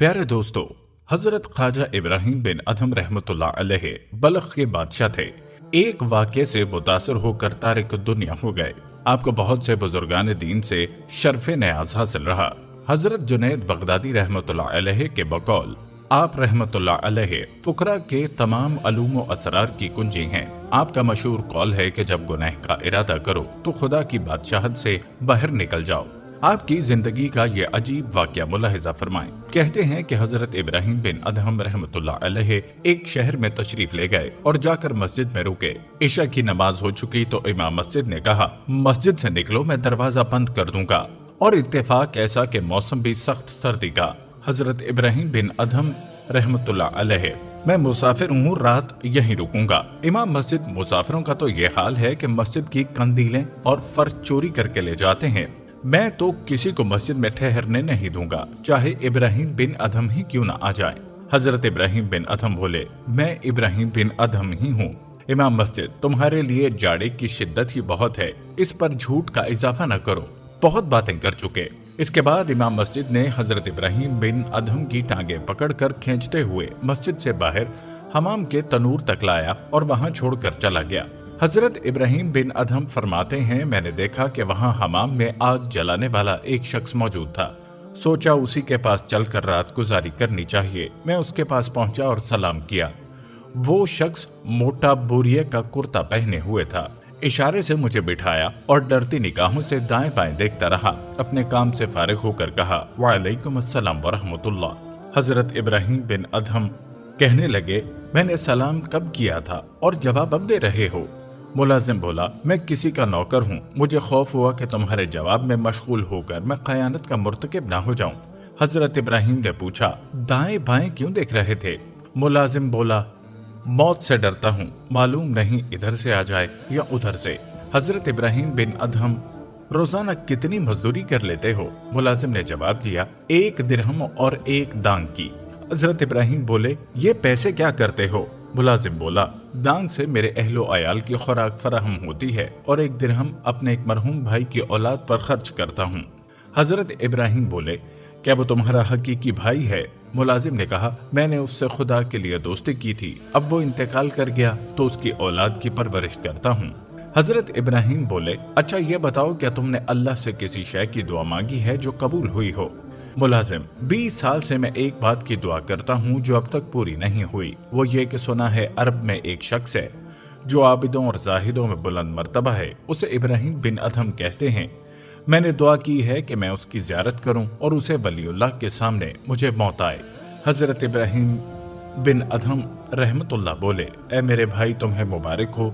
प्यारे दोस्तों, हजरत ख्वाजा इब्राहिम बिन अदहम रहमतुल्लाह अलैह बल्ख के बादशाह थे। एक वाक़ये से मुतासर होकर तारिक दुनिया हो गए। आपको बहुत से बुजुर्गान दीन से शर्फ़े नियाज़ हासिल रहा। हजरत जुनैद बगदादी रहमतुल्लाह अलैह के बकौल आप रहमतुल्लाह अलैह फुकरा के तमाम अलूम व असरार की कुंजी हैं। आपका मशहूर कौल है कि जब गुनाह का इरादा करो तो खुदा की बादशाहत से बाहर निकल जाओ। आपकी जिंदगी का ये अजीब वाक़या मुलाहिजा फरमाएं। कहते हैं कि हजरत इब्राहिम बिन अदहम रहमतुल्लाह अलैह एक शहर में तशरीफ ले गए और जाकर मस्जिद में रुके। इशा की नमाज हो चुकी तो इमाम मस्जिद ने कहा, मस्जिद से निकलो, मैं दरवाजा बंद कर दूंगा। और इत्तेफाक ऐसा कि मौसम भी सख्त सर्दी का। हजरत इब्राहिम बिन अदहम रहमतुल्लाह अलैह, मैं मुसाफिर हूँ, रात यहीं रुकूंगा। इमाम मस्जिद, मुसाफिरों का तो ये हाल है कि मस्जिद की कंदीलें और फर्श चोरी करके ले जाते हैं। मैं तो किसी को मस्जिद में ठहरने नहीं दूंगा, चाहे इब्राहिम बिन अदहम ही क्यों ना आ जाए। हजरत इब्राहिम बिन अदहम बोले, मैं इब्राहिम बिन अदहम ही हूँ। इमाम मस्जिद, तुम्हारे लिए जाड़े की शिद्दत ही बहुत है, इस पर झूठ का इजाफा न करो, बहुत बातें कर चुके। इसके बाद इमाम मस्जिद ने हजरत इब्राहिम बिन अदहम की टांगें पकड़कर खींचते हुए मस्जिद से बाहर हमाम के तनूर तक लाया और वहां छोड़कर चला गया। हजरत इब्राहिम बिन अदहम फरमाते हैं, मैंने देखा कि वहां हमाम में आग जलाने वाला एक शख्स मौजूद था। सोचा उसी के पास चलकर रात गुजारी करनी चाहिए। मैं उसके पास पहुंचा और सलाम किया। वो शख्स मोटा बोरिये का कुर्ता पहने हुए था। इशारे से मुझे बिठाया और डरती निगाहों से दाएं बाएं देखता रहा। अपने काम से फारिग होकर कहा, वालेकुम अस्सलाम व रहमतुल्लाह। हजरत इब्राहिम बिन अदहम कहने लगे, मैंने सलाम कब किया था और जवाब अब दे रहे हो? मुलाजिम बोला, मैं किसी का नौकर हूँ, मुझे खौफ हुआ कि तुम्हारे जवाब में मशगूल होकर मैं खयानत का मुर्तकिब ना हो जाऊं। हजरत इब्राहिम ने पूछा, दाएं बाएं क्यों देख रहे थे? मुलाजिम बोला, मौत से डरता हूँ, मालूम नहीं इधर से आ जाए या उधर से। हजरत इब्राहिम बिन अदहम, रोजाना कितनी मजदूरी कर लेते हो? मुलाजिम ने जवाब दिया, 1 दिरहम और 1 दांग की। हजरत इब्राहिम बोले, ये पैसे क्या करते हो? मुलाजिम बोला, दांग से मेरे अहलो अयाल की खुराक फराहम होती है और 1 दिरहम अपने एक मरहूम भाई की औलाद पर खर्च करता हूँ। हजरत इब्राहिम बोले, क्या वो तुम्हारा हकीकी भाई है? मुलाजिम ने कहा, मैंने उससे खुदा के लिए दोस्ती की थी, अब वो इंतकाल कर गया तो उसकी औलाद की परवरिश करता हूँ। हजरत इब्राहिम बोले, अच्छा ये बताओ, क्या तुमने अल्लाह से किसी शय की दुआ मांगी है जो कबूल हुई हो? मुलाजिम, 20 साल से मैं एक बात की दुआ करता हूँ जो अब तक पूरी नहीं हुई। वो ये कि सुना है अरब में एक शख्स है जो आबिदों और जाहिदों में बुलंद मर्तबा है, उसे इब्राहिम बिन अदहम कहते हैं। मैंने दुआ की है कि मैं उसकी ज़ियारत करूं और उसे वलीउल्लाह के सामने मुझे मौत आए। हजरत इब्राहिम बिन अदहम रहमतुल्लाह बोले, ए मेरे भाई, तुम्हें मुबारक हो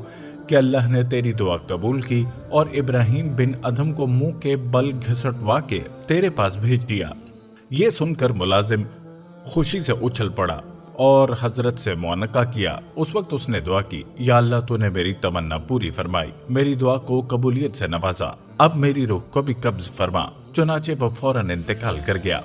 कि अल्लाह ने तेरी दुआ कबूल की और इब्राहिम बिन अदहम को मुंह के बल घिसटवा के तेरे पास भेज दिया। ये सुनकर मुलाजिम खुशी से उछल पड़ा और हजरत से मुआनका किया। उस वक्त उसने दुआ की, या अल्लाह तूने मेरी तमन्ना पूरी फरमाई, मेरी दुआ को कबूलियत से नवाजा, अब मेरी रूह को भी कब्ज फरमा। चुनाचे वो फौरन इंतकाल कर गया।